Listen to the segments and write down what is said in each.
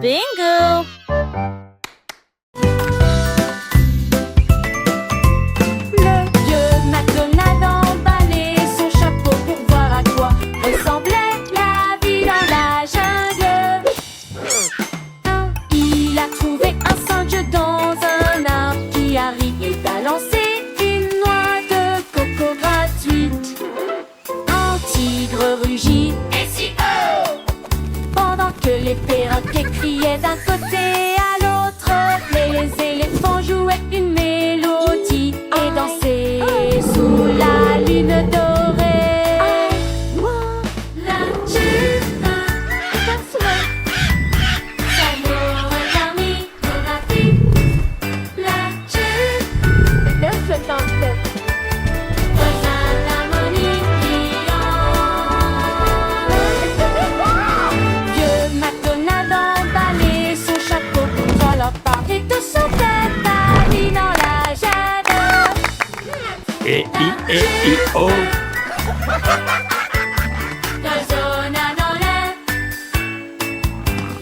Bingo! Le vieux McDonald emballait son chapeau pour voir à quoi ressemblait la vie dans la jungle. Il a trouvé un singe dans un arbre qui a ri et balancé une noix de coco gratuite. Un tigre rugit et si pendant que les perroquets criaient d'un côté à l'autre. Les éléphants jouaient une mélodie et dansaient sous la lune dorée. La lune s'amour endormi pour la vie. La lune rejoint l'harmonie Vieux McDonald emballait son chapeau pour leur parler de son tête à lui dans la jungle. E-I-E-I-O. Résonna dans l'air.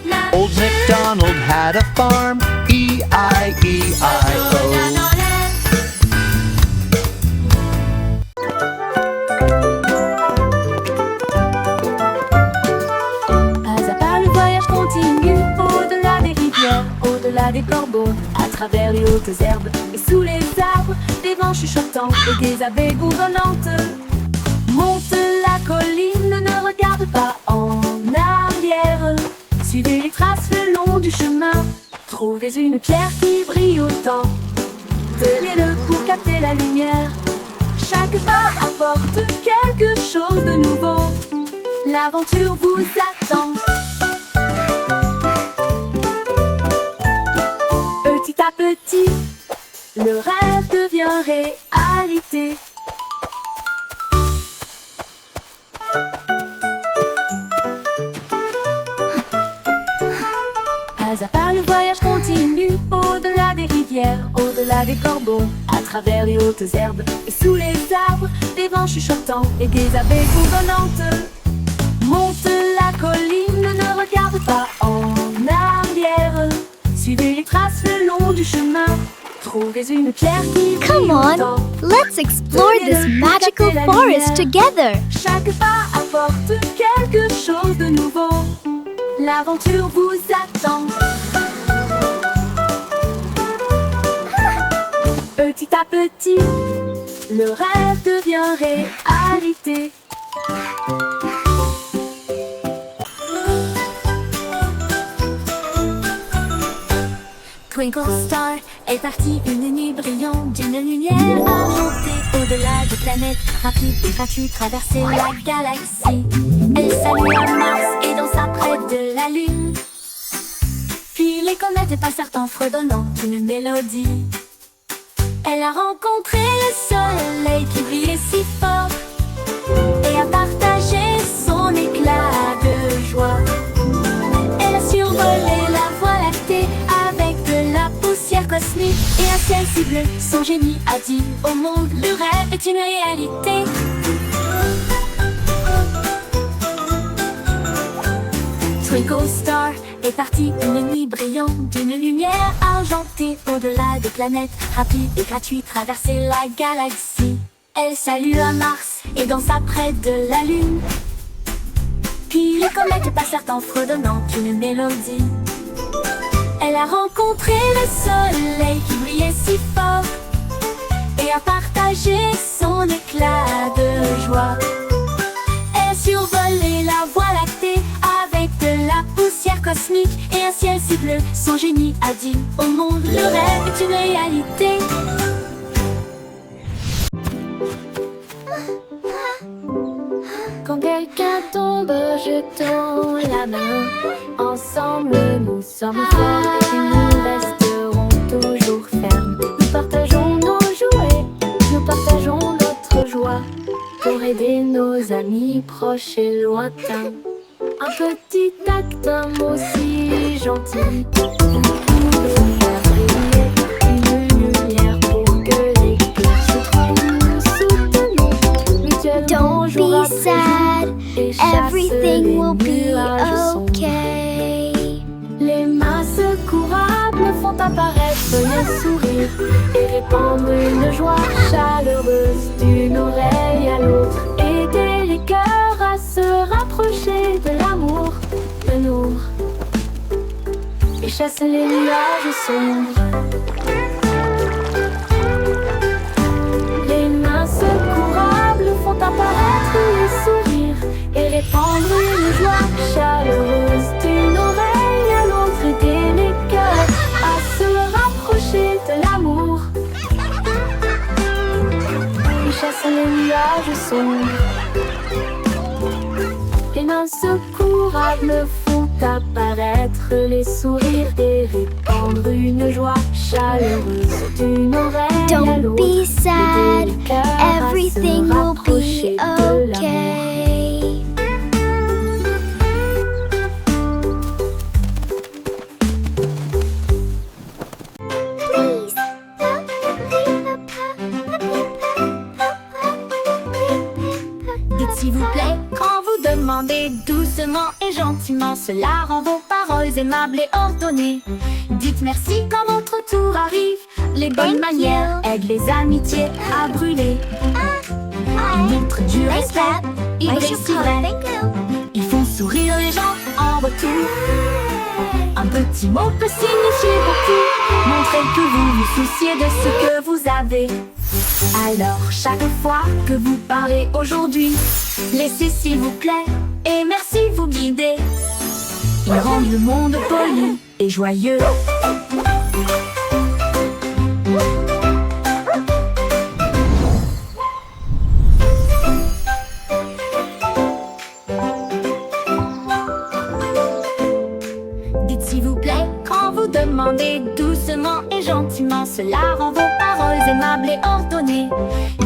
La Old MacDonald had a farm, résonna E-I-E-I-O. dans l'air. Pas à pas le voyage continue, au-delà des rivières, au-delà des corbeaux, à travers les hautes herbes et sous les arbres, des vents chuchotants et des abeilles bourdonnantes. Monte la colline, ne regarde pas en arrière. Suivez les traces le long du chemin, trouvez une pierre qui brille autant. Tenez-le pour capter la lumière. Chaque pas apporte quelque chose de nouveau. L'aventure vous attend. Petit à petit, le rêve devient réalité. Pas à pas le voyage continue, au-delà des rivières, au-delà des corbeaux, à travers les hautes herbes et sous les arbres, des vents chuchotants et des abeilles bourdonnantes. Monte la colline, ne regarde pas en arrière. Suivez les traces le long du chemin, trouvez une pierre qui brille Come on, autant. let's explore this magical forest together. Chaque pas apporte quelque chose de nouveau. L'aventure vous attend. Petit à petit, le rêve devient réalité. Twinkle Star est partie une nuit brillante d'une lumière argentée. Au-delà des planètes, rapide et gratuit, traverser la galaxie. Elle salua Mars et dansa près de la Lune. Puis les comètes passèrent en fredonnant une mélodie. Elle a rencontré le soleil qui brillait si fort et a partagé son éclat de joie. Elle a survolé la voie lactée avec de la poussière cosmique et un ciel si bleu. Son génie a dit au monde, le rêve est une réalité. Twinkle Star est partie une nuit brillante d'une lumière argentée. Au-delà des planètes, rapide et gratuit, traverser la galaxie. Elle salua Mars et dansa près de la Lune. Puis les comètes passèrent en fredonnant une mélodie. Elle a rencontré le soleil qui brillait si fort et a partagé son éclat de joie. Elle a survolé la voie lactée avec de la poussière cosmique et un ciel si bleu. Son génie a dit au monde, le rêve est une réalité. Quand quelqu'un tombe, jetons la main. Ensemble, nous sommes forts et nous resterons toujours fermes. Nous partageons nos jouets, nous partageons notre joie pour aider nos amis proches et lointains. Un petit acte, un mot si gentil. Nous pouvons faire briller une lumière pour que les cœurs se trouvent. Nous soutenons mutuellement. Don't be sad, everything will be okay. Les me font apparaître les sourires et répandre une joie chaleureuse d'une oreille à l'autre. Aider les cœurs à se rapprocher de l'amour, de nous, et chasser les nuages sombres. Les mains secourables font apparaître les sourires et répandre une joie chaleureuse d'une oreille à l'autre. Aider les cœurs à se rapprocher de l'amour et chasser les nuages sombres. Les mains secourables font apparaître les sourires et répandre une joie chaleureuse d'une oreille à Don't l'autre. be sad, Aider les cœurs à se everything will be rapprocher de l'amour. okay. Please. Dites s'il vous plaît quand vous demandez doucement et gentiment. Cela rend vos paroles aimables et ordonnées. Dites merci quand votre tour arrive. Les bonnes Thank manières you. aident les amitiés à brûler. Ils montrent du respect, ils brillent si vrai. Ils font sourire les gens en retour. Un petit mot peut signifier beaucoup. Montrez que vous vous souciez de ce que vous avez. Alors chaque fois que vous parlez aujourd'hui, laissez s'il vous plaît et merci vous guider. Ils rendent le monde poli et joyeux. Dites s'il vous plaît quand vous demandez doucement et gentiment. Cela rend vos paroles aimables et ordonnées.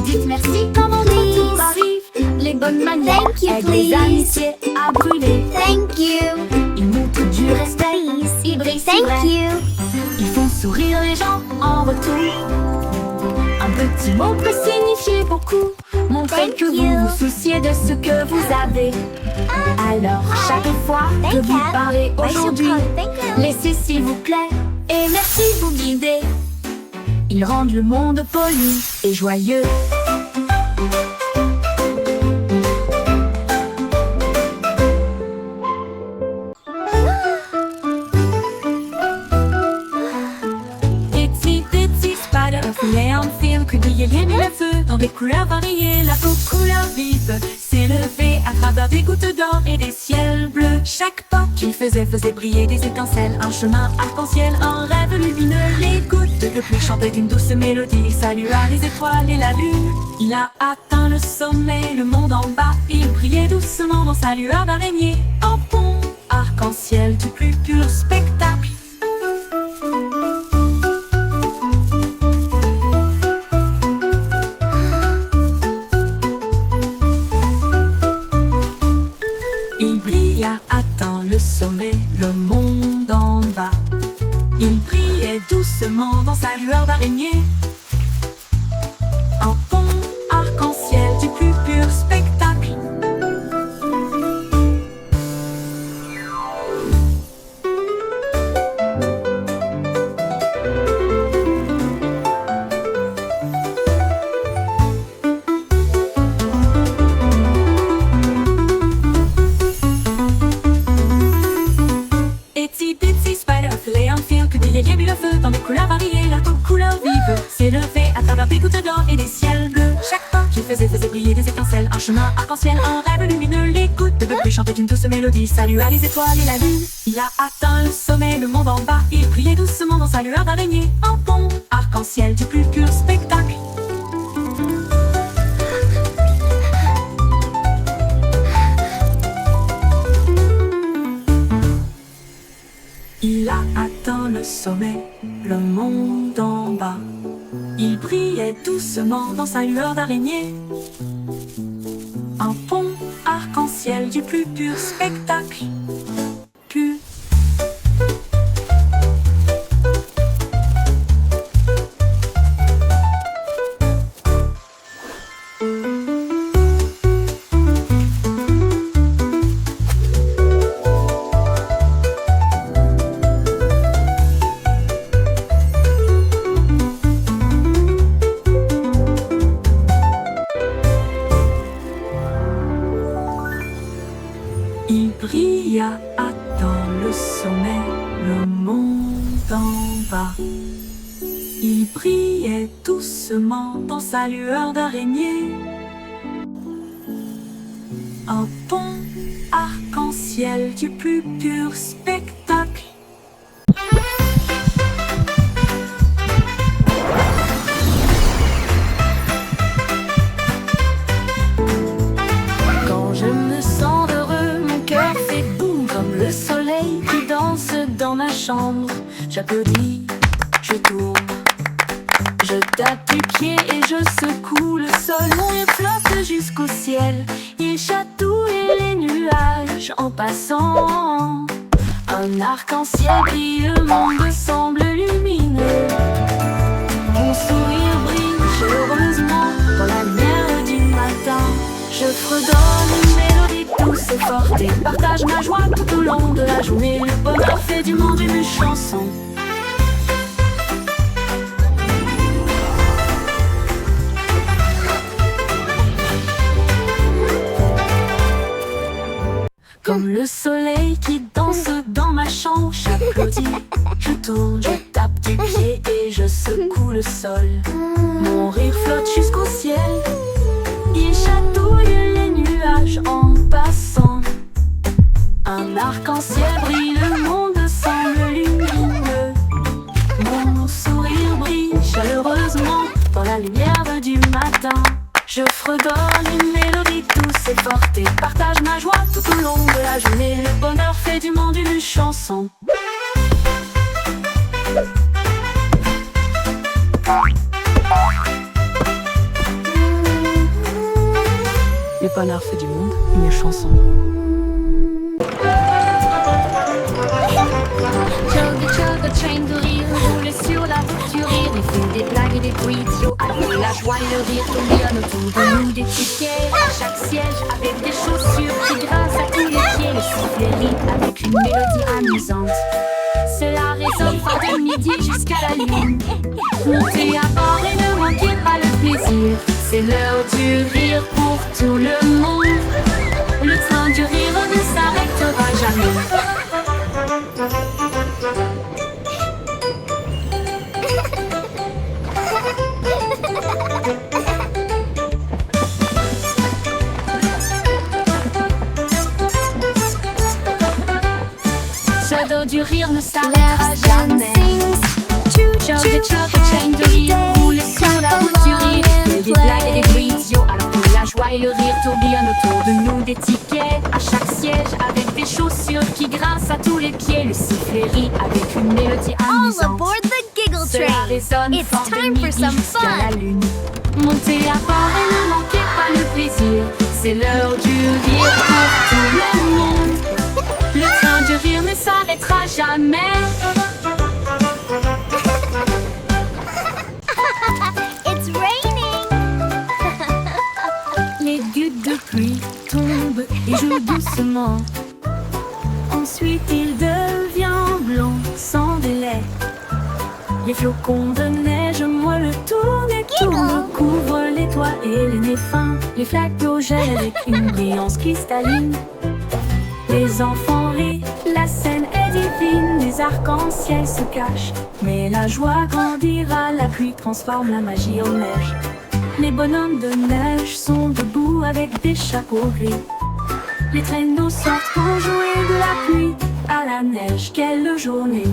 Dites merci quand votre tour arrive. Les bonnes manières Thank you, aident les please. amitiés à brûler. Thank you. Ils montrent du respect, Please. ils brillent si Thank vrai. you. Ils font sourire les gens en retour. Un petit mot peut signifier beaucoup. Montrez Thank que you. vous vous souciez de ce que vous avez. Alors chaque fois que Thank vous you. parlez aujourd'hui, Thank you. laissez s'il vous plaît et merci vous guider. Ils rendent le monde poli et joyeux. Itsy bitsy spider voulait en film que des yéliens mis le feu dans des couleurs variées. La peau couleur vive s'élevait à travers des gouttes d'or et des ciels bleus. Chaque pas qu'il faisait briller des étincelles. Un chemin arc-en-ciel, un rêve lumineux. Les gouttes de pluie chantaient une douce mélodie. Il salua les étoiles et la lune. Il a atteint le sommet, le monde en bas. Il brillait doucement dans sa lueur d'araignée. En pont arc-en-ciel du plus pur spectacle. Il brille a atteint le sommet, le monde en bas. Il brillait doucement dans sa lueur d'araignée. Un pont arc-en-ciel du plus pur spectacle. Itsy bitsy spider voulait en film que des yéliens mis le feu dans des couleurs variées. La couleur vive s'élevait à travers des gouttes d'or et des ciels bleus. Chaque pas qu'il faisait briller des étincelles. Un chemin arc-en-ciel, un rêve lumineux. Les gouttes de pluie chantaient une douce mélodie. Salua les étoiles et la lune. Il a atteint le sommet, le monde en bas. Il brillait doucement dans sa lueur d'araignée. Un pont arc-en-ciel du plus pur spectacle. Il a atteint le sommet, le monde en bas. Il brillait doucement dans sa lueur d'araignée. Un pont arc-en-ciel du plus pur spectacle. Pur. Il brilla dans le sommet, le monde en bas. Il brillait doucement dans sa lueur d'araignée. Un pont arc-en-ciel du plus pur spectacle. Quand je me sens heureux, mon cœur fait boum comme le soleil qui danse dans ma chambre. J'applaudis, je tourne, je tape du pied et je secoue le sol. Mon rire flotte jusqu'au ciel, il chatouille les nuages en passant. Un arc-en-ciel brille, le monde semble lumineux. Mon sourire brille chaleureusement dans la lumière du matin. Je fredonne une mélodie douce et forte et partage ma joie tout au long de la journée. Le bonheur fait du monde une chanson. Comme le soleil qui danse dans ma chambre, j'applaudis, je tourne, je tape du pied et je secoue le sol. Mon rire flotte jusqu'au ciel, il chatouille les nuages en passant. Un arc-en-ciel brille, le monde semble lumineux. Mon sourire brille chaleureusement dans la lumière du matin. Je fredonne une mélodie douce et forte et partage ma joie tout au long de la journée. Le bonheur fait du monde une chanson. Le bonheur fait du monde une chanson. Chug train de rire, roule sur la route du rire. Il fait des blagues et des bruits idiots. Alors la joie et le rire tourbillonnent autour de nous. Des tickets à chaque siège avec des chaussures qui grincent à tous les pieds. Le sifflet rit avec une mélodie amusante. Cela résonne fort de midi jusqu'à la lune. Montez à bord et ne manquez pas le plaisir. C'est l'heure du rire pour tout le monde. Le train du rire ne s'arrêtera jamais. Ce dos du rire ne s'arrêtera jamais. Chug train de rire, roule sur la route du rire. Il y a des blagues et des bruits idiots, alors que la joie et le rire tourbillonnent autour de nous. Des tickets à chaque siège avec des chaussures qui grincent à tous les pieds. Le sifflet rit avec une mélodie All amusante. aboard the Giggle Cela Train! résonne It's fort de time for midi some jusqu'à la fun! lune. Montez à bord et ne manquez pas le plaisir. C'est l'heure du rire pour tout le monde. Le train du rire ne s'arrêtera jamais. It's raining! Les gouttes de pluie tombent et jouent doucement. Ensuite il devient blanc sans délai. Les flocons de neige moelleux tournent et tournent, couvrent les toits et les nez fins. Les flaques d'eau gèlent avec une brillance cristalline. Les enfants rient, la scène est divine. Les arcs-en-ciel se cachent, mais la joie grandira. La pluie transforme la magie en neige. Les bonhommes de neige sont debout avec des chapeaux gris. Les traîneaux sortent pour jouer de la pluie à la neige. Quelle journée!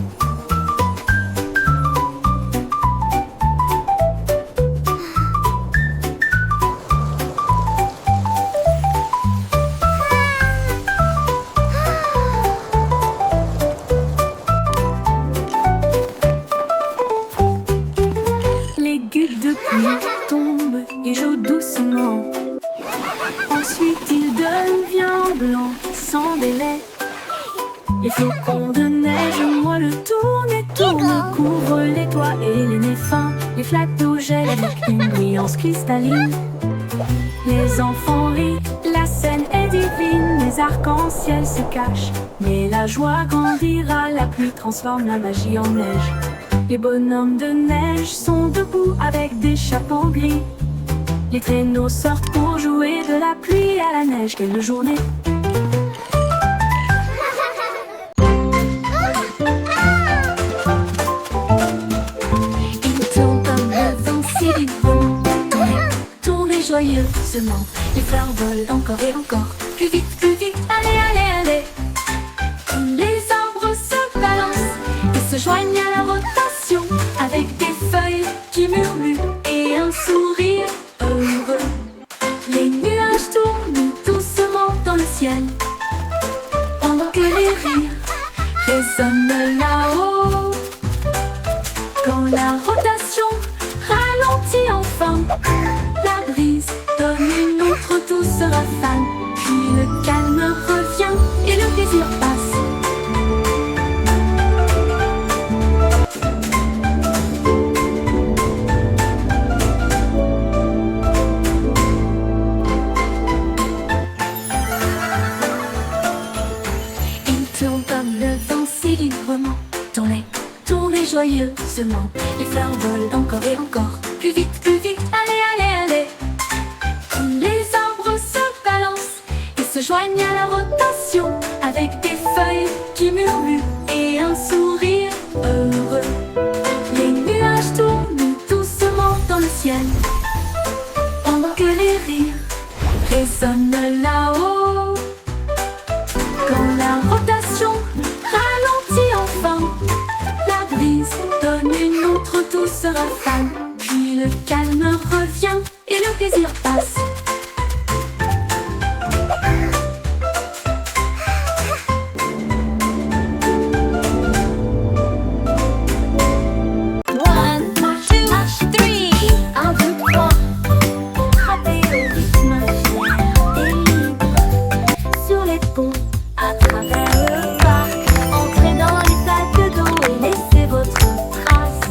Les gouttes de pluie tombent et jouent doucement. Ensuite il devient blanc sans délai. Les flocons de neige moelleux tournent et tournent, couvrent les toits et les nez fins. Les flaques d'eau gèlent avec une brillance cristalline. Les enfants rient, la scène est divine. Les arcs-en-ciel se cachent, mais la joie grandira. La pluie transforme la magie en neige. Les bonhommes de neige sont debout avec des chapeaux gris. Les traîneaux sortent pour jouer de la pluie à la neige. Quelle journée! doucement. Les fleurs volent encore et encore. Plus vite, allez, allez, allez. Les arbres se balancent et se joignent à la rotation, avec des feuilles qui murmurent et un sourire heureux. Les nuages tournent doucement dans le ciel, pendant que les rires résonnent là-haut. Quand la rotation ralentit enfin, la brise donne une autre douce rafale. Puis le calme revient et le plaisir passe. Librement dans les tournées joyeusement. Les fleurs volent encore et encore. Plus vite, allez, allez, allez. Les arbres se balancent et se joignent à la rotation, avec des feuilles qui murmurent et un sourire heureux. Les nuages tournent doucement dans le ciel, pendant que les rires résonnent là-haut. Quand la rotation enfin, la brise donne une autre douce rafale. Puis le calme revient et le plaisir passe. One, two, three. 1, 2, 3. Frappez au rythme fier et libre sur les ponts, à travers le parc. Entrez dans les sacs d'eau et laissez votre trace.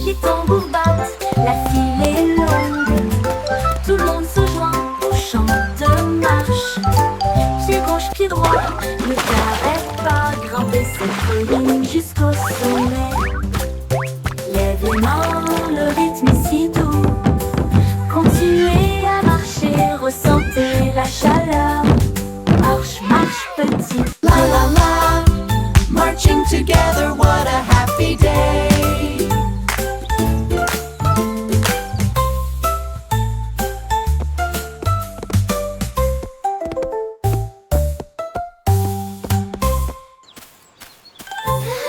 Les tambours battent, la file est longue. Tout le monde se joint au chant de marche. Pied gauche, pied droit, ne t'arrête pas. Grimper cette colline jusqu'au sommet. Lève les mains, le rythme est si doux. Continuez à marcher, ressentez la chaleur. Marche, marche petit. La la la, marching together, what a happy day.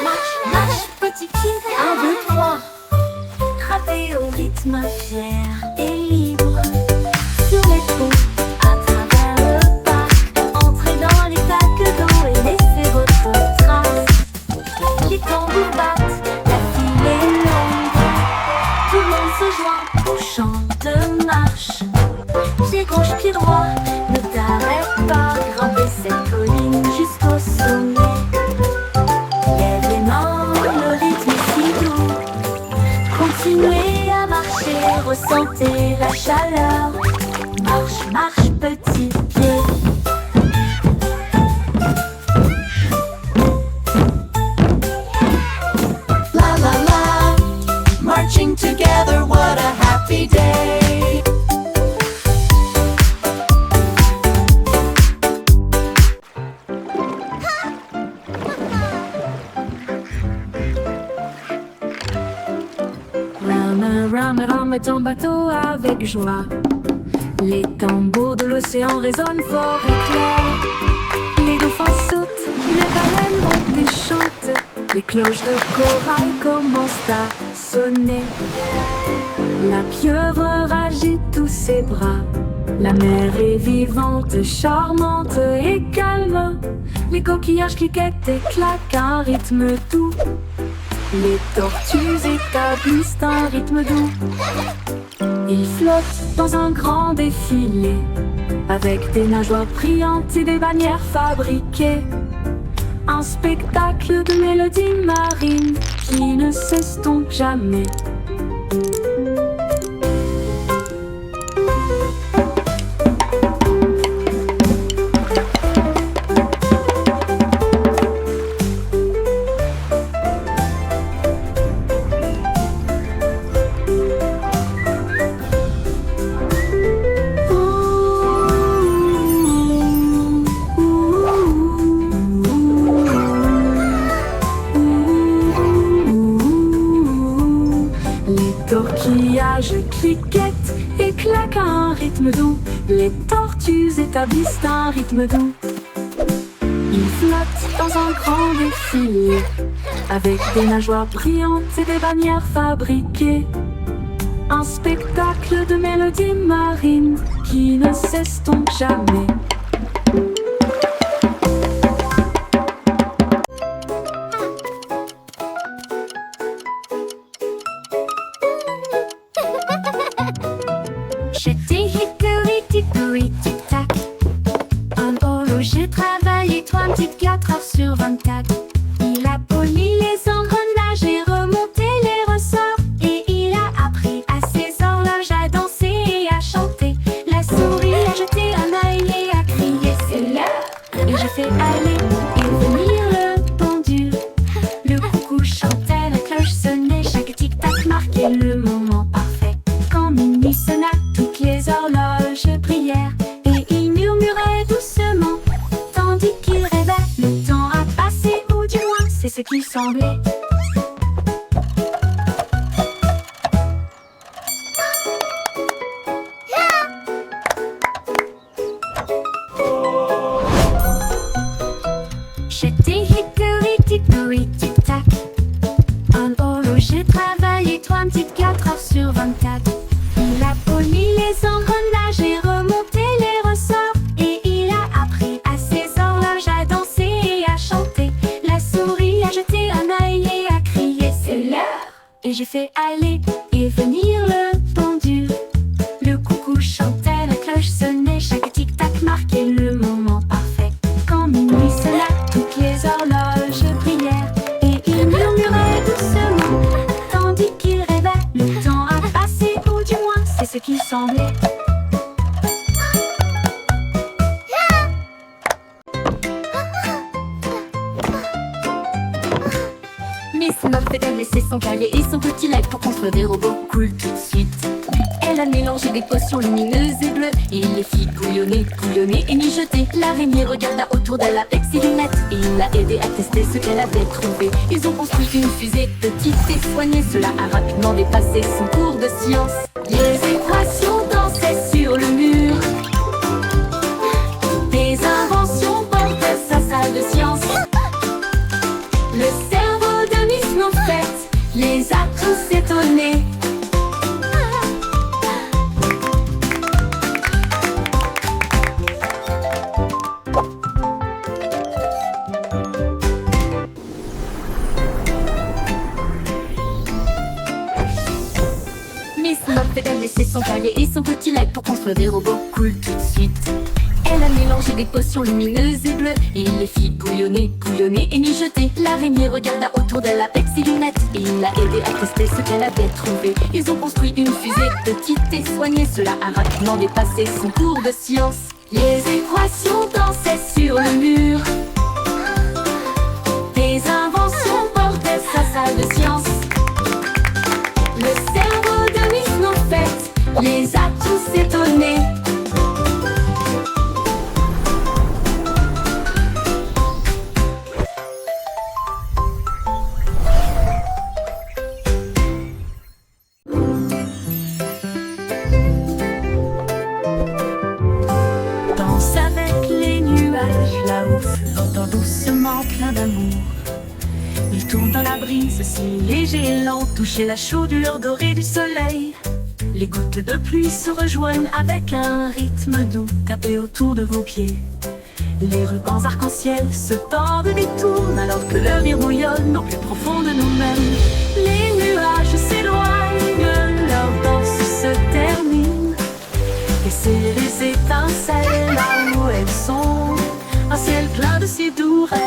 Marche, marche petit pied. 1, 2, 3. Frappez au rythme fier et libre sur les ponts, à travers le parc. Entrez dans les sacs d'eau et laissez votre trace. Les tambours battent, la file est longue. Tout le monde se joint au chant de marche. Pied gauche, pied droit, ne t'arrête pas. Grimper cette colline jusqu'au sommet. Lève les mains, le rythme est si doux. Continuez à marcher, ressentez la chaleur. Marche, marche petit pied. La la la, marching together, what a happy day. Rame ton bateau avec joie. Les tambours de l'océan résonnent fort et clair. Les dauphins sautent, les baleines montent et chantent. Les cloches de corail commencent à sonner. La pieuvre agite tous ses bras. La mer est vivante, charmante et calme. Les coquillages cliquettent et claquent un rythme doux. Les tortues établissent un rythme doux. Ils flottent dans un grand défilé, avec des nageoires brillantes et des bannières fabriquées. Un spectacle de mélodies marines qui ne s'estompe jamais. Torquillage cliquette et claque un rythme doux. Les tortues établissent un rythme doux. Ils flottent dans un grand défilé, avec des nageoires brillantes et des bannières fabriquées. Un spectacle de mélodies marines qui ne cesse donc jamais. J'étais hickory dickory tic tac. En horloger travaillé 24 heures sur 24. Il a poli les engrenages et remonté les ressorts. Et il a appris à ses horloges à danser et à chanter. La souris a jeté un œil et a crié c'est l'heure. Et j'ai fait aller et venir le pendule. Le coucou chantait, la cloche sonnait, chaque tic-tac marquait le moment parfait. Quand minuit sonna, toutes les horloges brillèrent et il murmurait doucement, tandis qu'il rêvait. Le temps a passé, ou du moins c'est ce qu'il semblait. J'étais hickory dickory tic tac. En horloger travaillé 24 heures sur 24. Il a poli les engrenages et remonté les ressorts. Et il a appris à ses horloges à danser et à chanter. La souris a jeté un œil et a crié c'est l'heure. Et j'ai fait aller et venir le pendule. Le coucou chantait, la cloche sonnait, chaque tic-tac marquait le moment parfait. Quand minuit sonna, toutes les horloges brillèrent et il murmurait doucement, tandis qu'il rêvait. Le temps a passé, ou du moins c'est ce qu'il semblait. Miss Muffet a laissé son cahier et son petit light pour construire des robots cool tout de suite. Elle a mélangé des potions lumineuses et bleues et il les fit bouillonner, bouillonner et mijoter. L'araignée regarda autour d'elle avec ses lunettes et il l'a aidé à tester ce qu'elle avait trouvé. Ils ont construit une fusée petite et soignée, cela a rapidement dépassé son cours de science. Les équations dansaient sur le mur, des inventions portaient sa salle de science. Le cerveau de Miss Muffet les a tous étonnés. Miss Muffet a laissé son cahier et son petit light pour construire des robots cool tout de suite. Elle a mélangé des potions lumineuses et bleues et il les fit bouillonner, bouillonner et mijoter. L'araignée regarda autour d'elle avec ses lunettes et il l'a aidé à tester ce qu'elle avait trouvé. Ils ont construit une fusée petite et soignée, cela a rapidement dépassé son cours de science. Les équations dansaient sur le mur, des inventions portaient sa salle de science. Le cerveau de Miss Muffet les a tous étonnés. Danse avec les nuages là-haut, flottant doucement plein d'amour. Il tourne dans la brise si léger et lent, toucher la chaudure dorée du soleil. Les gouttes de pluie se rejoignent avec un rythme doux, tapez autour de vos pieds. Les rubans arc-en-ciel se tordent et détournent alors que le rire bouillonne au plus profond de nous-mêmes. Les nuages s'éloignent, leur danse se termine. Et c'est les étincelles là où elles sont, un ciel plein de si doux rêves.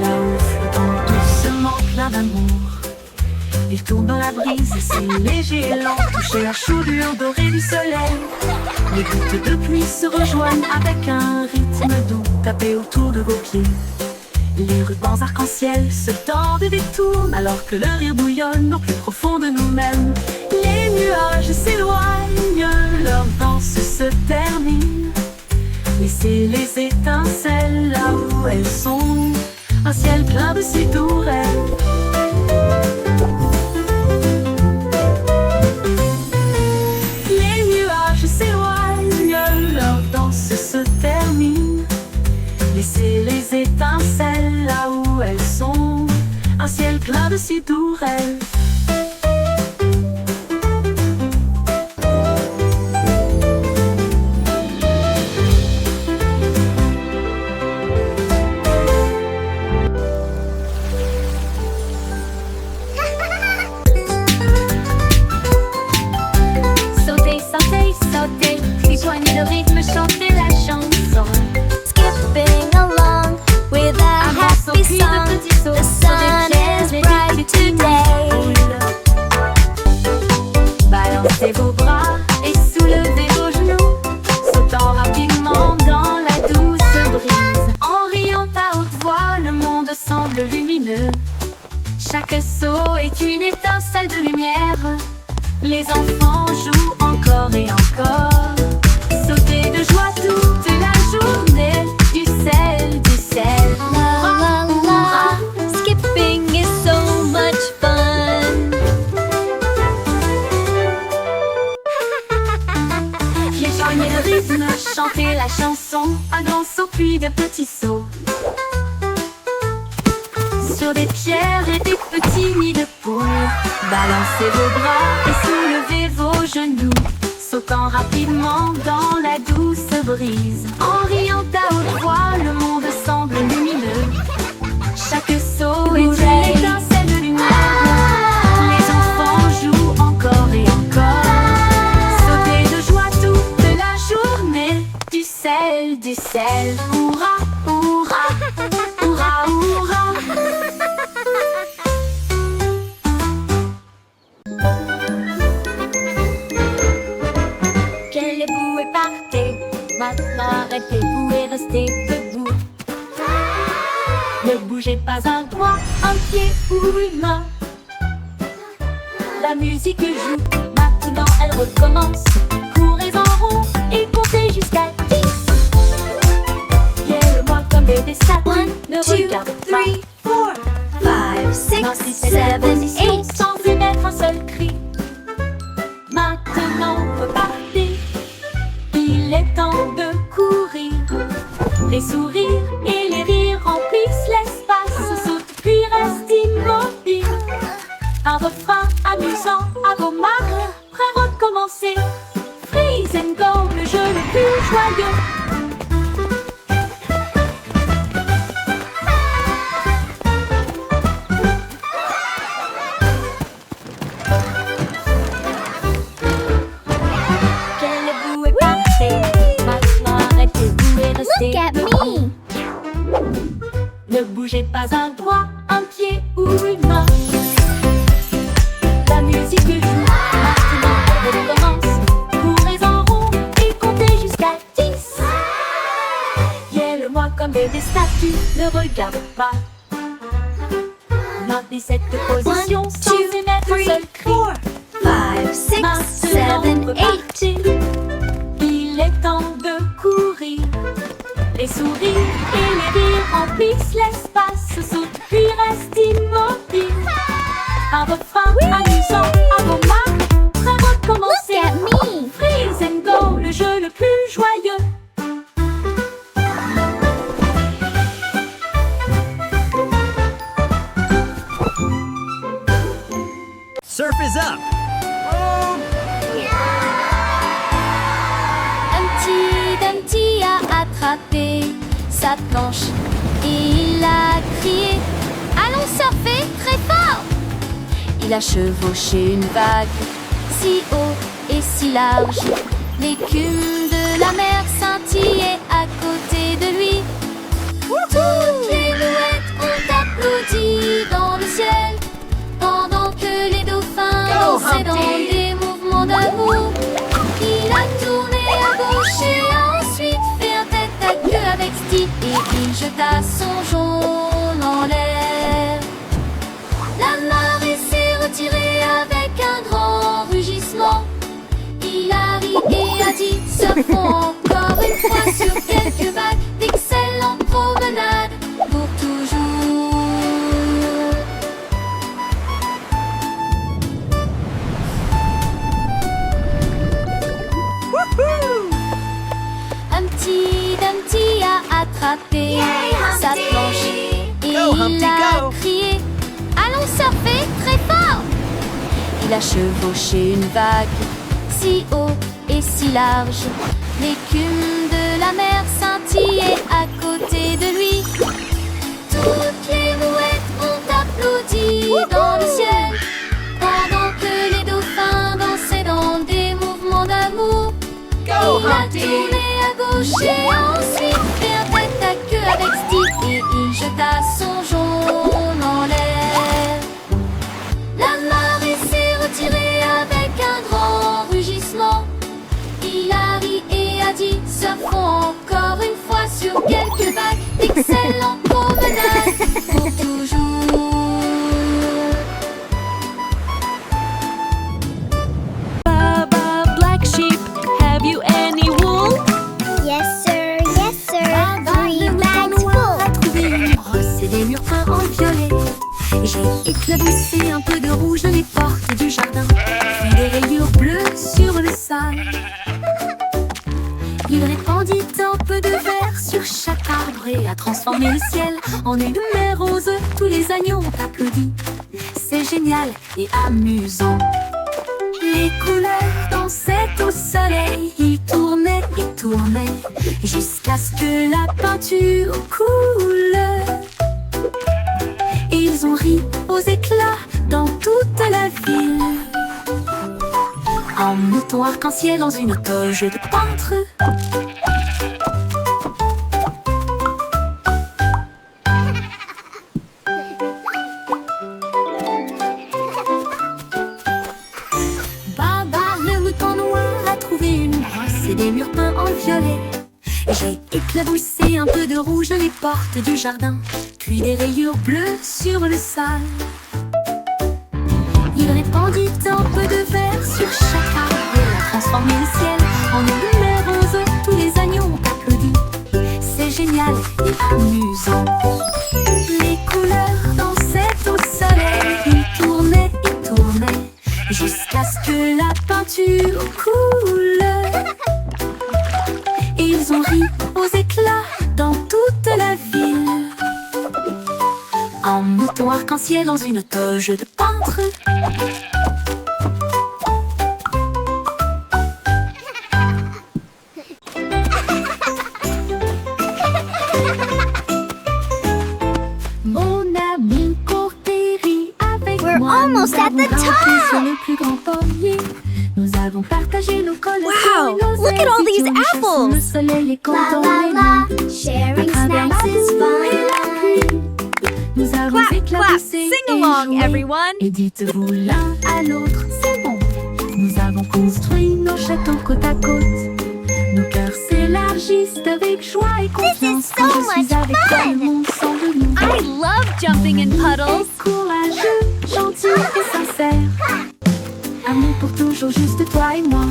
Là-haut, flottant doucement plein d'amour. Il tourne dans la brise, si léger et lent, toucher la chaudure dorée du soleil. Les gouttes de pluie se rejoignent avec un rythme doux, tapez autour de vos pieds. Les rubans arc-en-ciel se tordent et détournent alors que le rire bouillonne au plus profond de nous-mêmes. Les nuages s'éloignent, leur danse se termine. Laissez les étincelles là où elles sont, un ciel plein de ces tourelles. Les nuages s'éloignent, leur danse se termine. Laissez les étincelles là où elles sont, un ciel plein de ces tourelles. Sautez, sautez, sautez, rejoignez le rythme, chantez la chanson. Skipping along with a happy song. The sun is bright today. Balancez vos bras et soulevez vos genoux, sautant rapidement dans la douce brise. En riant à haute voix, le monde semble lumineux. Chaque saut est une étincelle de lumière. Les enfants jouent encore et encore. Sautez de joie toute la journée. Du sel, du sel. La la la, skipping is so much fun. Rejoignez le rythme, chantez la chanson. Un grand saut puis de petits sauts. Sur des pierres et des petits nids de poules. Balancez vos bras et soulevez vos genoux, sautant rapidement dans la douce brise. En riant à haute voix, le monde semble lumineux. Chaque saut est une étincelle de lumière. Les enfants jouent encore et encore. Sautez de joie toute la journée. Du sel, du sel. Hurrah, hurrah, hurrah, hurrah. Levez-vous et partez. Maintenant arrêtez-vous et restez debout. Ne bougez pas un doigt, un pied ou une main. La musique joue, maintenant elle recommence. Courez en rond et comptez jusqu'à 10. Guère-moi comme des statues, ne regarde pas. 3, 4, 5, 6, 7, 8. Sans émettre un seul cri. Maintenant repartez. Il est temps de courir. Les sourires et les rires remplissent l'espace. Saute puis reste immobile. Un refrain amusant à vos marques. Prêt à recommencer. Freeze and go, le jeu le plus joyeux. Look at me. Ne bougez pas un doigt, un pied ou une main. La musique joue, maintenant elle recommence. Courez en rond et comptez jusqu'à 10. Guère-moi comme des statues, ne regarde pas. Maintenez cette position sans émettre un seul cri. 5, 6, 7, Maintenant 8. repartez. Il est temps de courir. Les sourires et les rires remplissent l'espace. Saute puis reste immobile. Un refrain amusant à vos marques. Prêt à recommencer. Look at me. Freeze and go, le jeu le plus joyeux. Surf is up! Humpty Dumpty a attrapé sa planche et il a crié: allons surfer très fort! Il a chevauché une vague si haut et si large. L'écume de la mer scintillait à côté de lui. Toutes les mouettes ont applaudi dans le ciel, pendant que les dauphins dansaient dans des mouvements d'amour. Il a tourné à gauche et ensuite fait un tête à queue avec Steve, et il jeta son jaune en l'air. La marée s'est retirée avec un grand rugissement. Il a ri et a dit: surfons encore une fois sur quelques Il a chevauché une vague si haut et si large. L'écume de la mer scintillait à côté de lui. Toutes les mouettes ont applaudi dans le ciel, pendant que les dauphins dansaient dans des mouvements d'amour. Il a tourné à gauche et ensuite fait un tête à queue avec Stick et il jeta son jaune en l'air. La marée s'est retirée avec un grand rugissement. Il a ri et a dit: surfons encore une fois sur quelques vagues. D'excellentes promenades pour toujours. Baba, black sheep, have you any wool? Yes, sir. Yes, sir. Le 3 mouton bags noir a full. trouvé une brosse et des murs peints en violet. J'ai éclaboussé un peu de rouge dans les portes du jardin, puis des rayures bleues sur le sol. Il répandit un peu de vert sur chaque arbre et a transformé le ciel en une mer rose. Tous les agneaux ont applaudi. C'est génial et amusant. Les couleurs dansaient au soleil. Ils tournaient et tournaient jusqu'à ce que la peinture coule. Ils ont ri aux éclats dans toute la ville. Un mouton arc-en-ciel dans une toge de peintre. Baba, le mouton noir a trouvé une brosse et des murs peints en violet. J'ai éclaboussé un peu de rouge dans les portes du jardin, puis des rayures bleues sur le sol. Il répandit un peu de vert sur chaque arbre et a transformé le ciel en une mer rose. Tous les agneaux ont applaudi. C'est génial et amusant. Les couleurs dansaient au soleil. Ils tournaient et tournaient jusqu'à ce que la peinture coule. Ils ont ri aux éclats dans toute la ville. Un mouton arc-en-ciel dans une toge de peintre. Mon ami court et rit avec We're moi. almost Nous at avons the grimpé top. sur le plus grand pommier. Nous avons partagé nos collations. Wow, et nos look at all ailes. these Nous chassons apples. Le soleil est La content. la la. Sharing snacks is fun. Nous avons Clap, clap, éclaboussé sing et along, joué. everyone. Et dites-vous l'un à l'autre, c'est bon. Nous avons construit nos châteaux côte à côte. Nos cœurs s'élargissent avec joie et confiance. so Quand je suis much avec toi, fun. le monde semble nouveau. I love jumping in puddles. Courageux, gentil et sincère. Amour pour toujours, juste toi et moi.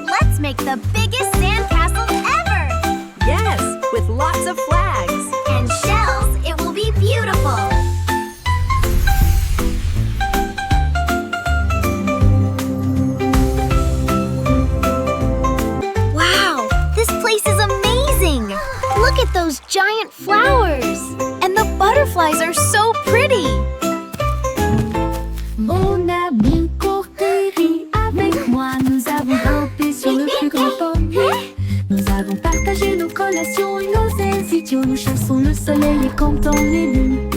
Let's make the biggest sandcastle ever. Yes, with lots of flags. And shells, it will be beautiful. Wow, this place is amazing. Look at those giant flowers. And the butterflies are so pretty. Mon ami court et rit avec moi. Nous avons grimpé sur le plus grand pommier. Nous avons partagé nos collations et nos ailes idiots. Nous chassons le soleil et comptons les lunes.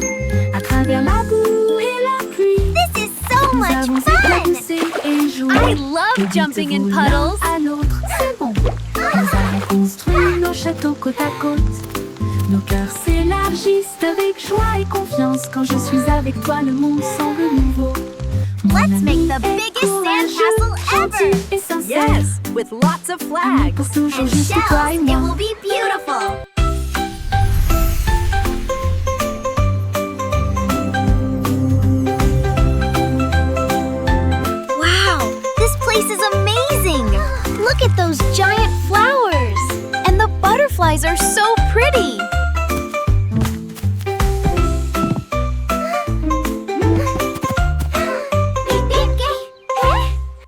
À travers la boue et la pluie, This is so nous much avons fun. éclaboussé et joué. I Et love jumping in dites-vous l'un puddles. à l'autre, c'est bon. Nous avons construit nos châteaux côte à côte. Nos cœurs s'élargissent avec joie et confiance. Quand je suis avec toi, le monde semble nouveau. Mon Let's make ami the est biggest courageux, sandcastle gentil ever. et sincère. Yes, with lots of Amour flags. pour toujours, And juste shells, toi et it moi. will be beautiful. Wow, this place is amazing. Look at those giant flowers. And the butterflies are so pretty.